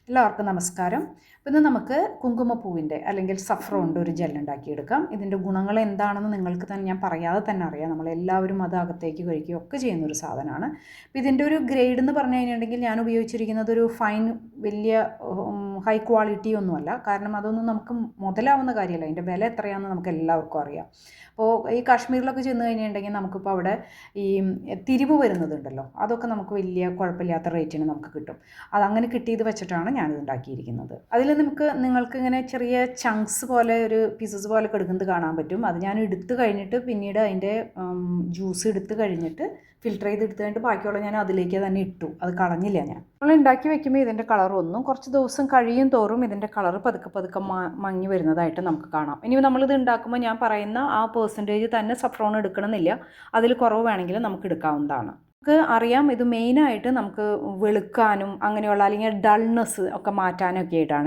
എല്ലാവർക്കും നമസ്കാരം. അപ്പോൾ ഇന്ന് നമുക്ക് കുങ്കുമപ്പൂവിൻ്റെ അല്ലെങ്കിൽ സഫ്രോണിൻ്റെ ഒരു ജെൽ ഉണ്ടാക്കിയെടുക്കാം. ഇതിൻ്റെ ഗുണങ്ങൾ എന്താണെന്ന് നിങ്ങൾക്ക് തന്നെ ഞാൻ പറയാതെ തന്നെ അറിയാം. നമ്മളെല്ലാവരും അത് അകത്തേക്ക് കഴിക്കുകയും ഒക്കെ ചെയ്യുന്നൊരു സാധനമാണ്. അപ്പോൾ ഇതിൻ്റെ ഒരു ഗ്രേഡ് എന്ന് പറഞ്ഞു കഴിഞ്ഞിട്ടുണ്ടെങ്കിൽ ഞാൻ ഉപയോഗിച്ചിരിക്കുന്നത് ഒരു ഫൈൻ വലിയ ഹൈ ക്വാളിറ്റി ഒന്നുമല്ല. കാരണം അതൊന്നും നമുക്ക് മുതലാവുന്ന കാര്യമല്ല. അതിൻ്റെ വില എത്രയാണെന്ന് നമുക്ക് എല്ലാവർക്കും അറിയാം. അപ്പോൾ ഈ കാശ്മീരിലൊക്കെ ചെന്ന് കഴിഞ്ഞിട്ടുണ്ടെങ്കിൽ നമുക്കിപ്പോൾ അവിടെ ഈ തിരിവ് വരുന്നതുണ്ടല്ലോ, അതൊക്കെ നമുക്ക് വലിയ കുഴപ്പമില്ലാത്ത റേറ്റിന് നമുക്ക് കിട്ടും. അതങ്ങനെ കിട്ടിയത് വെച്ചിട്ടാണ് ഞാനിത് ഉണ്ടാക്കിയിരിക്കുന്നത്. അതിൽ നിങ്ങൾക്ക് ഇങ്ങനെ ചെറിയ ചങ്ക്സ് പോലെ ഒരു പീസസ് പോലെ എടുക്കുന്നത് കാണാൻ പറ്റും. അത് ഞാൻ എടുത്തു കഴിഞ്ഞിട്ട് പിന്നീട് അതിൻ്റെ ജ്യൂസ് എടുത്തു കഴിഞ്ഞിട്ട് ഫിൽറ്റർ ചെയ്ത് എടുത്തു കഴിഞ്ഞിട്ട് ബാക്കിയുള്ള ഞാൻ അതിലേക്ക് തന്നെ ഇട്ടു. അത് കളഞ്ഞില്ല ഞാൻ. നമ്മൾ ഉണ്ടാക്കി വെക്കുമ്പോൾ ഇതിൻ്റെ കളർ ഒന്നും കുറച്ച് ദിവസം കഴിയും തോറും ഇതിൻ്റെ കളർ പതുക്കെ പതുക്കെ മങ്ങി വരുന്നതായിട്ട് നമുക്ക് കാണാം. ഇനി നമ്മളിത് ഉണ്ടാക്കുമ്പോൾ ഞാൻ പറയുന്ന ആ പെർസെൻറ്റേജ് തന്നെ സഫ്രോൺ എടുക്കണമെന്നില്ല. അതിൽ കുറവ് വേണമെങ്കിൽ നമുക്ക് എടുക്കാവുന്നതാണ്. നമുക്ക് അറിയാം ഇത് മെയിനായിട്ട് നമുക്ക് വെളുക്കാനും അങ്ങനെയുള്ള അല്ലെങ്കിൽ ഡൾനെസ് ഒക്കെ മാറ്റാനൊക്കെ ആയിട്ടാണ്